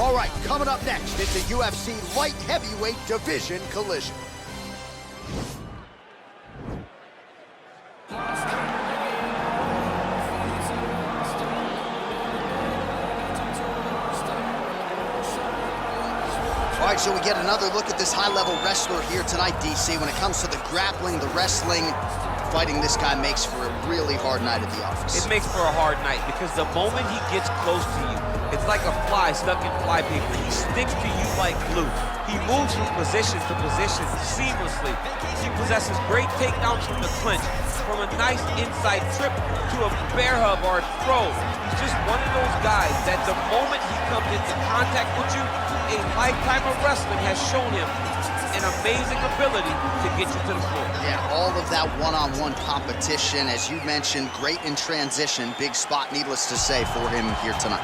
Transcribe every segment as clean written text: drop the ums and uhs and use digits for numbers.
All right, coming up next, it's a UFC light heavyweight division collision. All right, so we get another look at this high-level wrestler here tonight, DC. When it comes to the grappling, the wrestling, fighting this guy makes for a really hard night at the office. It makes for a hard night because the moment he gets close to you, it's like a fly stuck in flypaper. He sticks to you like glue. He moves from position to position seamlessly. He possesses great takedowns from the clinch, from a nice inside trip to a bear hug or a throw. He's just one of those guys that the moment he comes into contact with you, a lifetime of wrestling has shown him an amazing ability to get you to the floor. Yeah, all of that one-on-one competition, as you mentioned, great in transition. Big spot, needless to say, for him here tonight.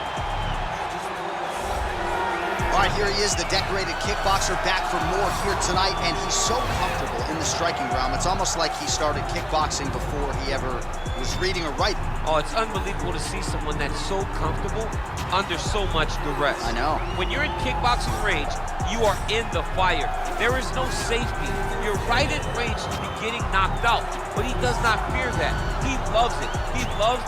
All right, here he is, the decorated kickboxer, back for more here tonight, and he's so comfortable in the striking realm. It's almost like he started kickboxing before he ever was reading or writing. Oh, it's unbelievable to see someone that's so comfortable under so much duress. I know. When you're in kickboxing range, you are in the fire. There is no safety. You're right in range to be getting knocked out, but he does not fear that. He loves it. He loves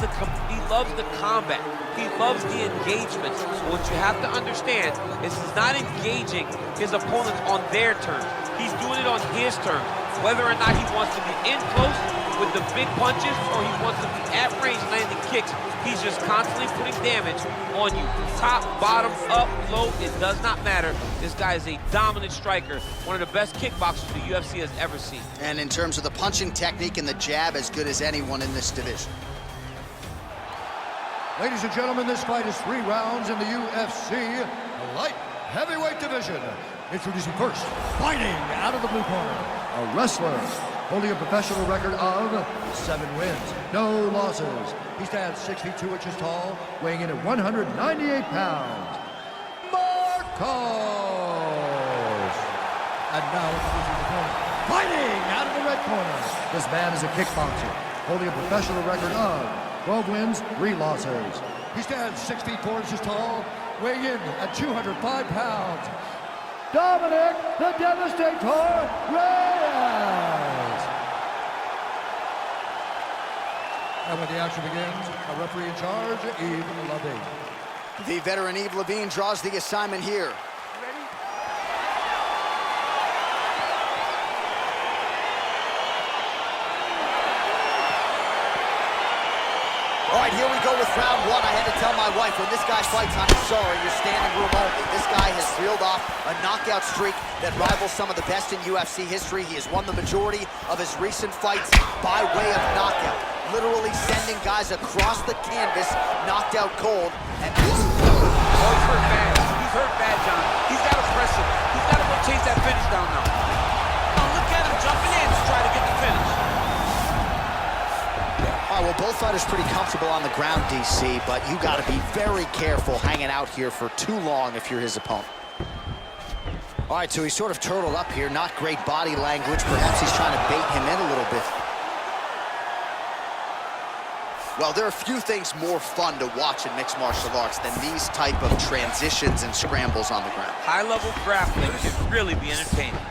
the combat. He loves the engagement. What you have to understand is he's not engaging his opponents on their terms. He's doing it on his terms. Whether or not he wants to be in close with the big punches or he wants to be at range landing kicks, he's just constantly putting damage on you. Top, bottom, up, low, it does not matter. This guy is a dominant striker, one of the best kickboxers the UFC has ever seen. And in terms of the punching technique and the jab, as good as anyone in this division. Ladies and gentlemen, this fight is 3 rounds in the UFC light heavyweight division. Introducing first, fighting out of the blue corner, a wrestler holding a professional record of 7 wins, no losses. He stands 6 feet 2 inches tall, weighing in at 198 pounds. Marcos! And now introducing the opponent, fighting out of the red corner. This man is a kickboxer, holding a professional record of 12 wins, 3 losses. He stands 6 feet 4 inches tall, weighing in at 205 pounds. Dominic the Devastator Reyes! And when the action begins, a referee in charge, Yves Levine. The veteran Yves Levine draws the assignment here. All right, here we go with round 1. I had to tell my wife, when this guy fights, I'm sorry, you're standing room only. This guy has reeled off a knockout streak that rivals some of the best in UFC history. He has won the majority of his recent fights by way of knockout, literally sending guys across the canvas, knocked out cold. And this... Oh, he's hurt bad. He's hurt bad, John. He's got to press him. He's got to go chase that finish down now. Oh, look at him jumping in to try to get the finish. All right, well, both fighters pretty comfortable on the ground, DC, but you got to be very careful hanging out here for too long if you're his opponent. All right, so he's sort of turtled up here. Not great body language. Perhaps he's trying to bait him in a little bit. Well, there are few things more fun to watch in mixed martial arts than these type of transitions and scrambles on the ground. High-level grappling can really be entertaining.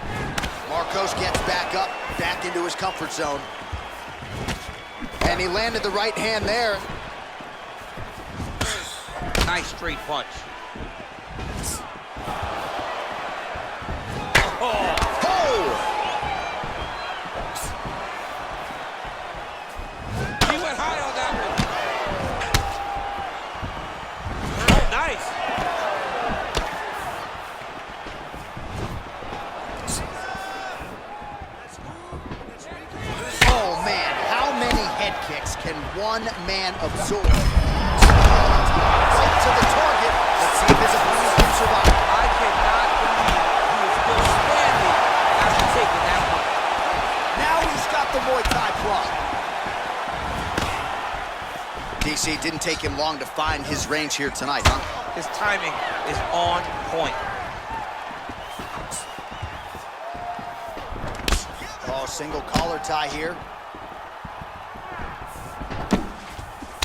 Marcos gets back up, back into his comfort zone. And he landed the right hand there. Nice straight punch. Oh! He went high on that one. Oh, nice. Oh, man, how many head kicks can one man absorb? Right to the target. Let's see if his opponent can survive. I cannot believe he is still standing after taking that one. Now he's got the Muay Thai prod. DC, didn't take him long to find his range here tonight, huh? His timing is on point. Oh, single collar tie here.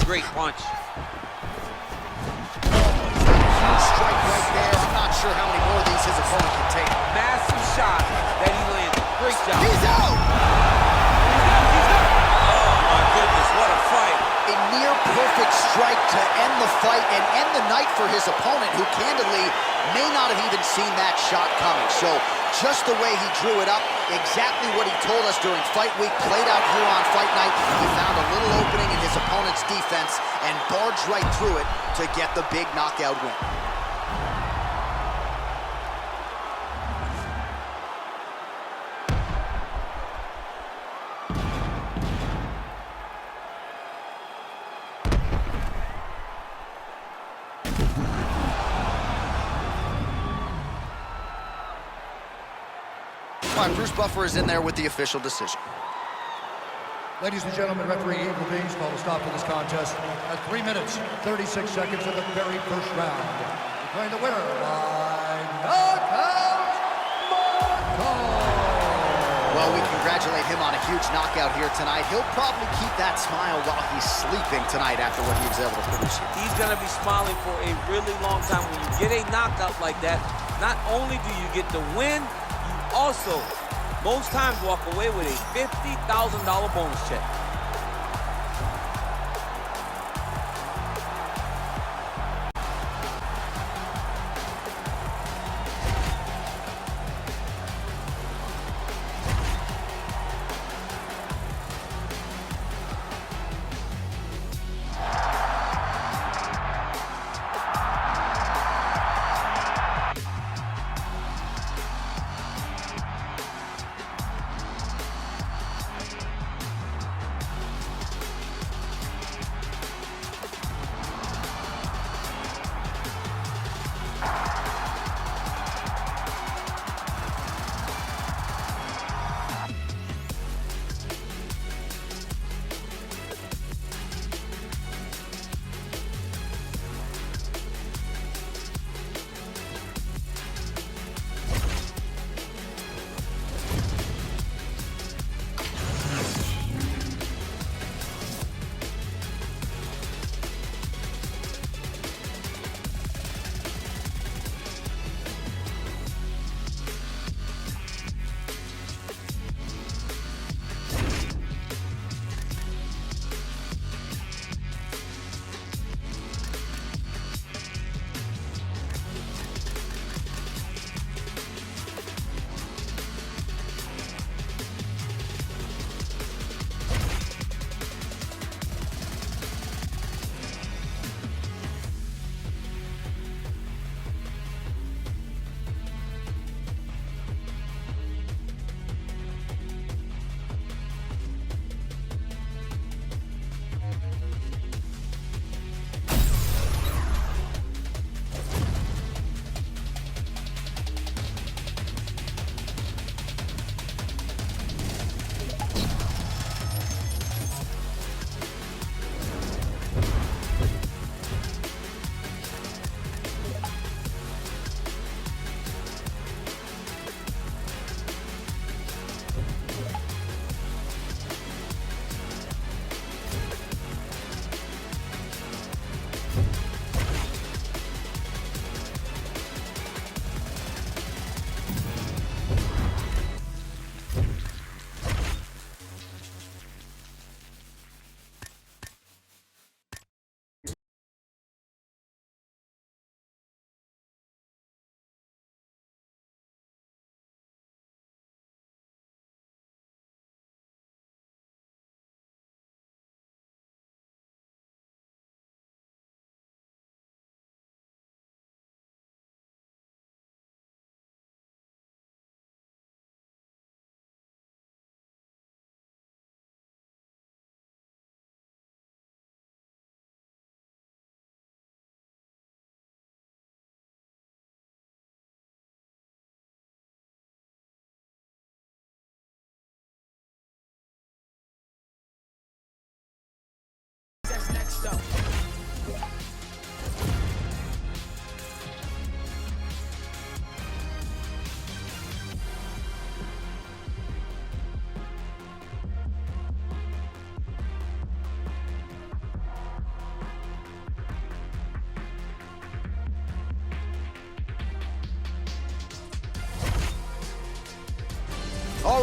Great punch. Strike right there. sure how many more of these his opponent can take. Massive shot that he landed. Great job. He's out! He's out. Oh, my goodness, what a fight. A near-perfect strike to end the fight and end the night for his opponent, who candidly may not have even seen that shot coming. So just the way he drew it up, exactly what he told us during fight week, played out here on fight night. He found a little opening in his opponent's defense and barged right through it to get the big knockout win. All right, Bruce Buffer is in there with the official decision. Ladies and gentlemen, referee Evil Beans called a stop to this contest at 3 minutes, 36 seconds of the very first round. Declaring the winner by knockout, Marco. Well, we congratulate him on a huge knockout here tonight. He'll probably keep that smile while he's sleeping tonight after what he was able to produce here. He's going to be smiling for a really long time. When you get a knockout like that, not only do you get the win, you also, most times, walk away with a $50,000 bonus check.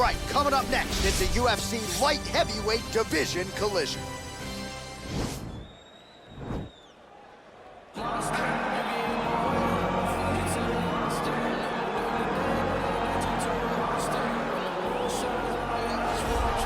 All right, coming up next, it's a UFC light heavyweight division collision.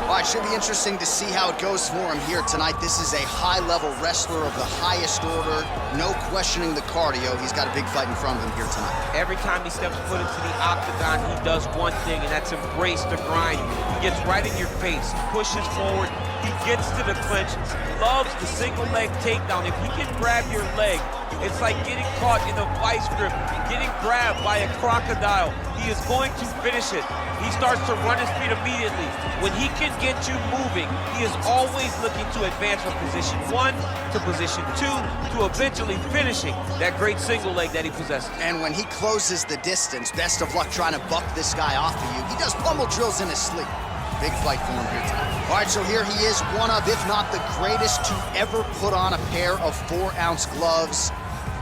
All right, should be interesting to see how it goes for him here tonight. This is a high-level wrestler of the highest order. No questioning the cardio. He's got a big fight in front of him here tonight. Every time he steps foot into the octagon, he does one thing, and that's embrace the grind. He gets right in your face, pushes forward, he gets to the clinch, loves the single leg takedown. If he can grab your leg, it's like getting caught in a vice grip, getting grabbed by a crocodile. He is going to finish it. He starts to run his feet immediately. When he can get you moving, he is always looking to advance from position 1 to position 2 to eventually finishing that great single leg that he possesses. And when he closes the distance, best of luck trying to buck this guy off of you. He does pummel drills in his sleep. Big fight for him here tonight. All right, so here he is, one of, if not the greatest to ever put on a pair of 4-ounce gloves.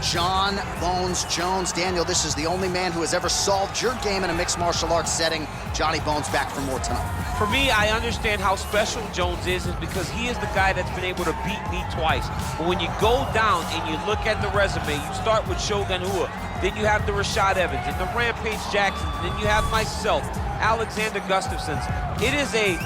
Jon Bones Jones. Daniel, this is the only man who has ever solved your game in a mixed martial arts setting. Johnny Bones back for more tonight. For me, I understand how special Jones is because he is the guy that's been able to beat me twice. But when you go down and you look at the resume, you start with Shogun Rua, then you have the Rashad Evans, and the Rampage Jackson, then you have myself, Alexander Gustafsson. It is a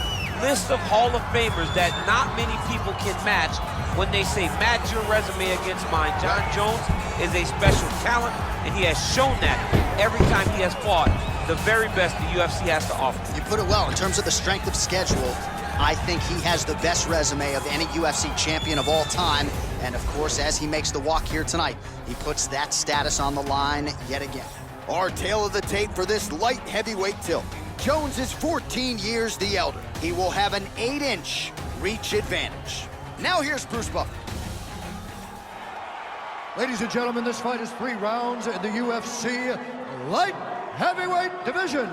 list of Hall of Famers that not many people can match. When they say match your resume against mine, Jon Jones is a special talent, and he has shown that every time he has fought the very best the UFC has to offer. You put it well. In terms of the strength of schedule, I think he has the best resume of any UFC champion of all time. And of course, as he makes the walk here tonight, he puts that status on the line yet again. Our tale of the tape for this light heavyweight tilt. Jones is 14 years the elder. He will have an 8-inch reach advantage. Now here's Bruce Buffer. Ladies and gentlemen, this fight is 3 rounds in the UFC light heavyweight division.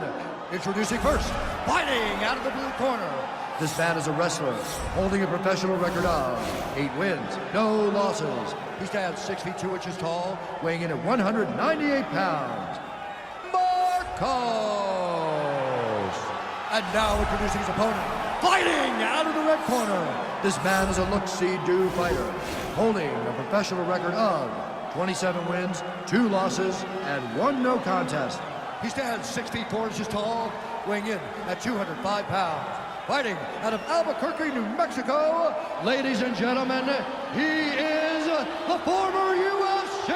Introducing first, fighting out of the blue corner. This man is a wrestler holding a professional record of 8 wins, no losses. He stands 6 feet 2 inches tall, weighing in at 198 pounds. Marcos. And now introducing his opponent, fighting out of the red corner. This man is a look-see-do fighter, holding a professional record of 27 wins, 2 losses, and 1 no contest. He stands 6 feet 4 inches tall, weighing in at 205 pounds. Fighting out of Albuquerque, New Mexico, ladies and gentlemen, he is the former UFC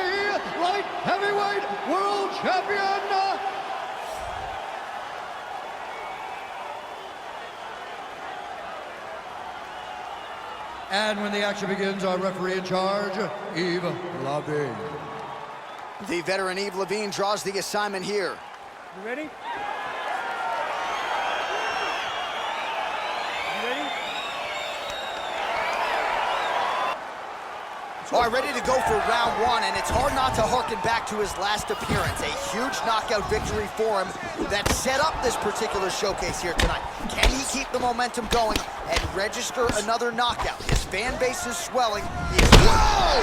light heavyweight world champion, and when the action begins, our referee in charge, Yves Lavigne. The veteran Yves Lavigne draws the assignment here. You ready? You ready? All right, ready to go for round 1, and it's hard not to harken back to his last appearance. A huge knockout victory for him that set up this particular showcase here tonight. Can he keep the momentum going and register another knockout? His fan base is swelling. Whoa!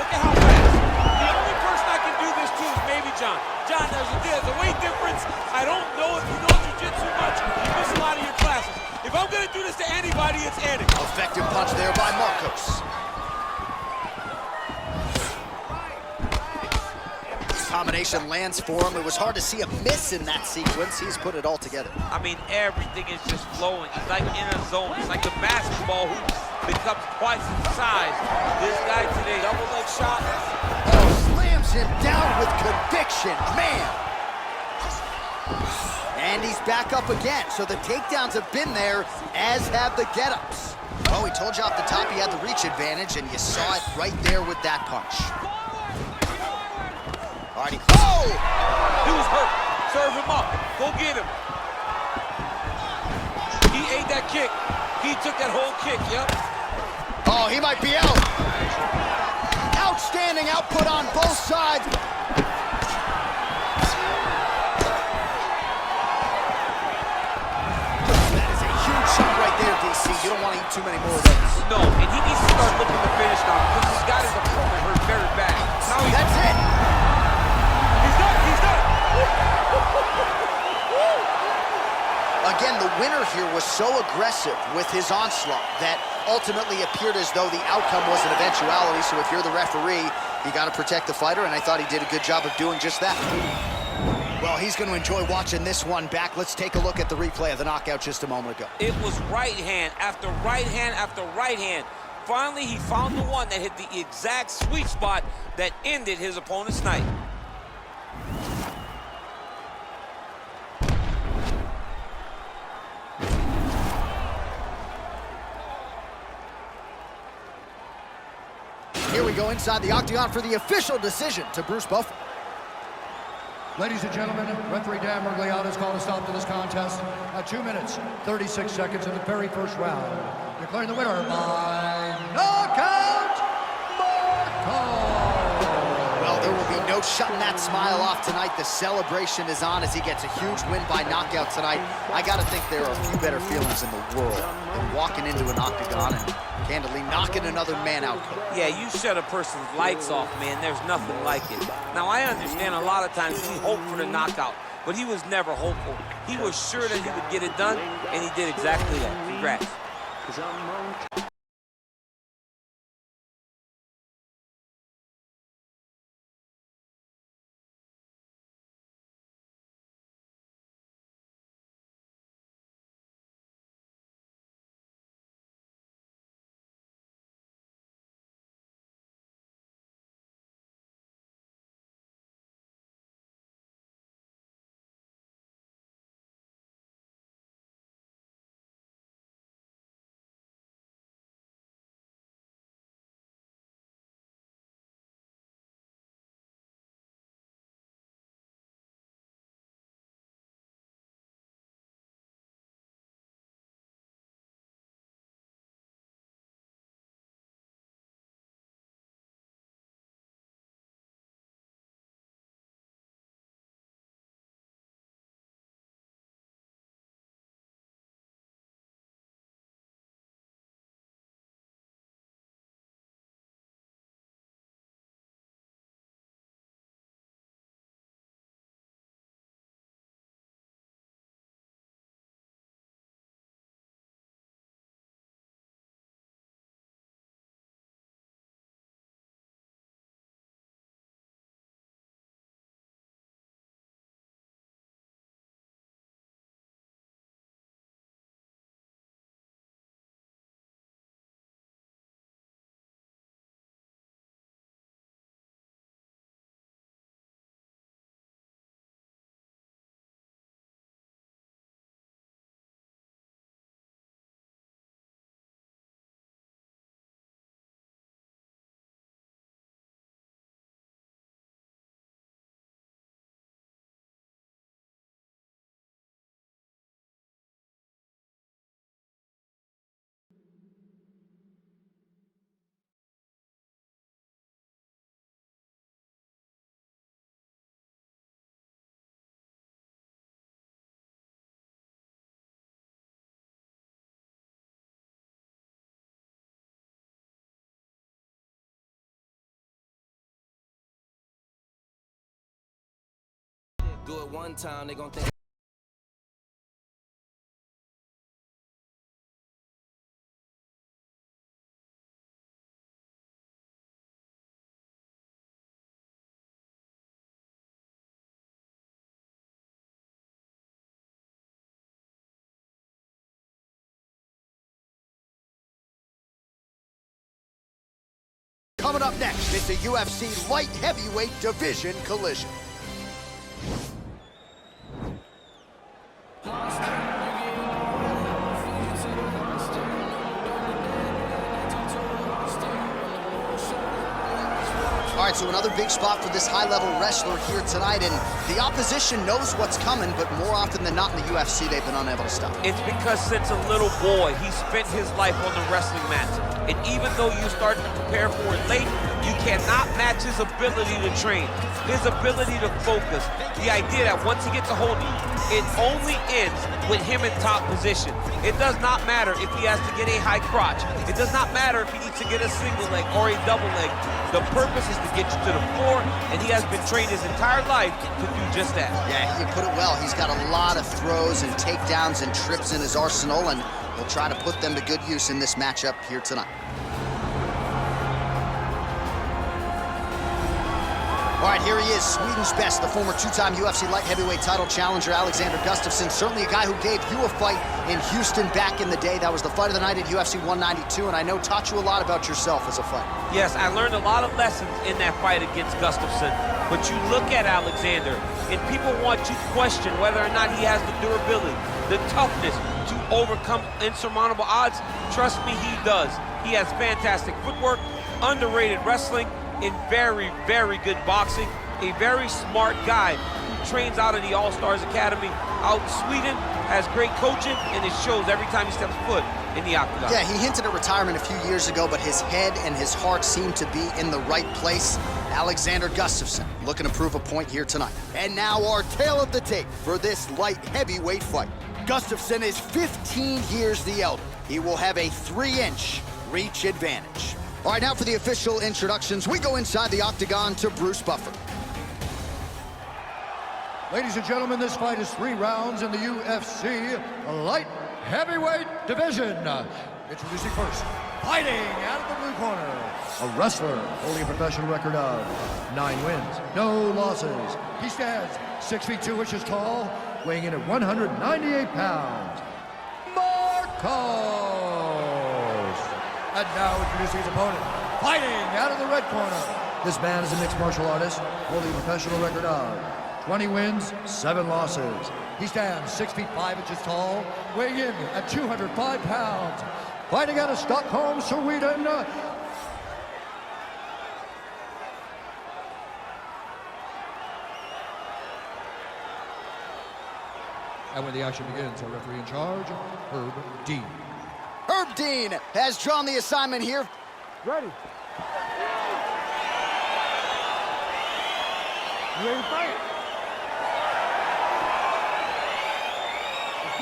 Look at how fast. The only person I can do this to is maybe Jon. Jon, there's a weight difference. I don't know if you know jiu-jitsu much. You miss a lot of your classes. If I'm gonna do this to anybody, it's Andy. Effective punch there by Marcos. Combination lands for him. It was hard to see a miss in that sequence. He's put it all together. I mean, everything is just flowing. It's like in a zone. It's like the basketball hoop becomes twice its size. This guy today, double leg shot. Oh, slams him down with conviction, man. And he's back up again. So the takedowns have been there, as have the get-ups. Oh, he told you off the top he had the reach advantage, and you saw it right there with that punch. All right, oh! He was hurt. Serve him up. Go get him. He ate that kick. He took that whole kick, yep. Oh, he might be out. Outstanding output on both sides. That is a huge shot right there, DC. You don't want to eat too many more of those. No, and he needs to start looking to finish now because he's got his opponent hurt very bad. Now That's it. He's done. He's done. here was so aggressive with his onslaught that ultimately appeared as though the outcome was an eventuality. So if you're the referee, you got to protect the fighter, and I thought he did a good job of doing just that. Well, he's going to enjoy watching this one back. Let's take a look at the replay of the knockout just a moment ago. It was right hand after right hand after right hand. Finally, he found the one that hit the exact sweet spot that ended his opponent's night. Here we go inside the octagon for the official decision to Bruce Buffer. Ladies and gentlemen, referee Dan Mergliata has called a stop to this contest at 2 minutes, 36 seconds in the very first round. Declaring the winner by knockout, Marco! Well, there will be no shutting that smile off tonight. The celebration is on as he gets a huge win by knockout tonight. I got to think there are a few better feelings in the world than walking into an octagon and candidly knocking another man out. Yeah, you shut a person's lights off, man. There's nothing like it. Now, I understand a lot of times we hope for the knockout, but he was never hopeful. He was sure that he would get it done, and he did exactly that. Congrats. Do it one time, they gon' think. Coming up next, it's a UFC light heavyweight division collision. All right, so another big spot for this high-level wrestler here tonight, and the opposition knows what's coming, but more often than not in the UFC, they've been unable to stop it. It's because since a little boy, he spent his life on the wrestling mat. And even though you start to prepare for it late, You cannot match his ability to train, his ability to focus. The idea that once he gets a hold of you, it only ends with him in top position. It does not matter if he has to get a high crotch. It does not matter if he needs to get a single leg or a double leg. The purpose is to get you to the floor, and he has been trained his entire life to do just that. Yeah, you put it well. He's got a lot of throws and takedowns and trips in his arsenal, and he'll try to put them to good use in this matchup here tonight. All right, here he is, Sweden's best, the former two-time UFC light heavyweight title challenger, Alexander Gustafsson. Certainly a guy who gave you a fight in Houston back in the day. That was the fight of the night at UFC 192, and I know taught you a lot about yourself as a fighter. Yes, I learned a lot of lessons in that fight against Gustafsson. But you look at Alexander, and people want you to question whether or not he has the durability, the toughness to overcome insurmountable odds. Trust me, he does. He has fantastic footwork, underrated wrestling, in very, very good boxing. A very smart guy who trains out of the All-Stars Academy out in Sweden, has great coaching, and it shows every time he steps foot in the octagon. Yeah, he hinted at retirement a few years ago, but his head and his heart seem to be in the right place. Alexander Gustafsson looking to prove a point here tonight. And now our tale of the tape for this light heavyweight fight. Gustafsson is 15 years the elder. He will have a 3-inch reach advantage. All right, now for the official introductions, we go inside the octagon to Bruce Buffer. Ladies and gentlemen, this fight is 3 rounds in the UFC light heavyweight division. Introducing first, fighting out of the blue corner, a wrestler holding a professional record of 9 wins, no losses. He stands 6 feet 2 inches tall, weighing in at 198 pounds. Marcos! And now introducing his opponent, fighting out of the red corner. This man is a mixed martial artist, holding a professional record of 20 wins, 7 losses. He stands 6 feet 5 inches tall, weighing in at 205 pounds. Fighting out of Stockholm, Sweden. And when the action begins, our referee in charge, Herb Dean. Herb Dean has drawn the assignment here. Ready. You ready to fight?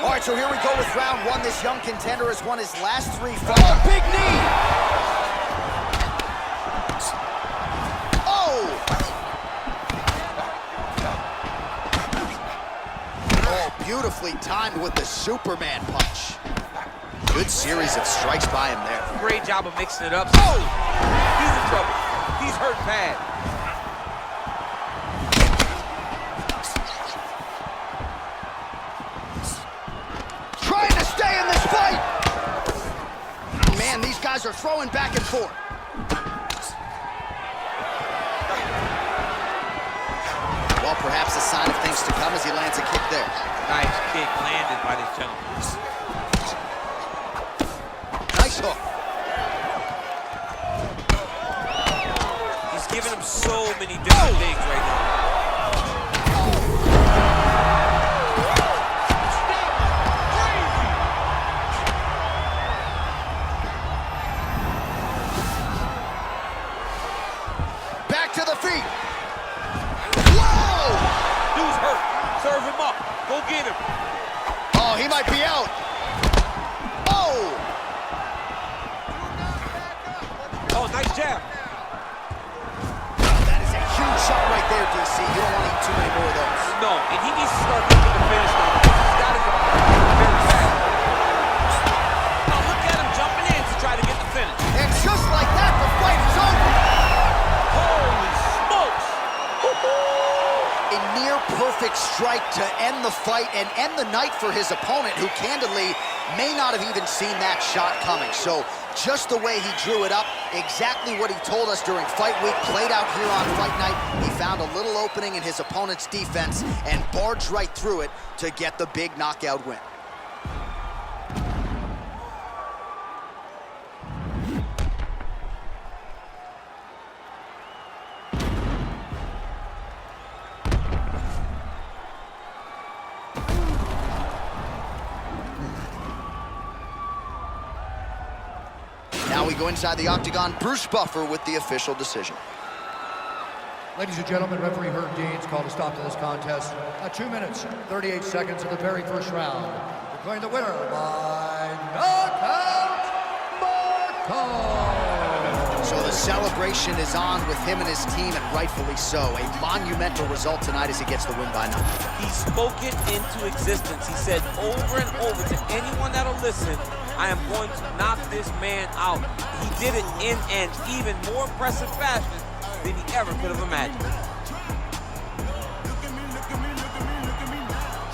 All right, so here we go with round 1. This young contender has won his last 3 fights. Oh, big knee! Oh! Oh, beautifully timed with the Superman punch. Good series of strikes by him there. Great job of mixing it up. Oh! He's in trouble. He's hurt bad. Trying to stay in this fight! Man, these guys are throwing back and forth. Well, perhaps a sign of things to come as he lands a kick there. Nice kick landed by this gentleman. Nice hook. He's giving him so many different things right now. Back to the feet. Whoa! Dude's hurt. Serve him up. Go get him. Oh, he might be out. Oh! Oh, nice jab. That is a huge shot right there, DC. You don't want to eat too many more of those. No, and he needs to start looking to finish now because he's got to go very fast. Now look at him jumping in to try to get the finish. And just like that, the fight is over. Holy smokes! A near-perfect strike to end the fight and end the night for his opponent, who candidly may not have even seen that shot coming. So just the way he drew it up, exactly what he told us during fight week, played out here on fight night. He found a little opening in his opponent's defense and barged right through it to get the big knockout win. Now we go inside the octagon. Bruce Buffer with the official decision. Ladies and gentlemen, referee Herb Dean's called a stop to this contest at 2 minutes, 38 seconds of the very first round. Declaring the winner by knockout, Marco. So the celebration is on with him and his team, and rightfully so. A monumental result tonight as he gets the win by knockout. He spoke it into existence. He said over and over to anyone that'll listen, I am going to knock this man out. He did it in an even more impressive fashion than he ever could have imagined.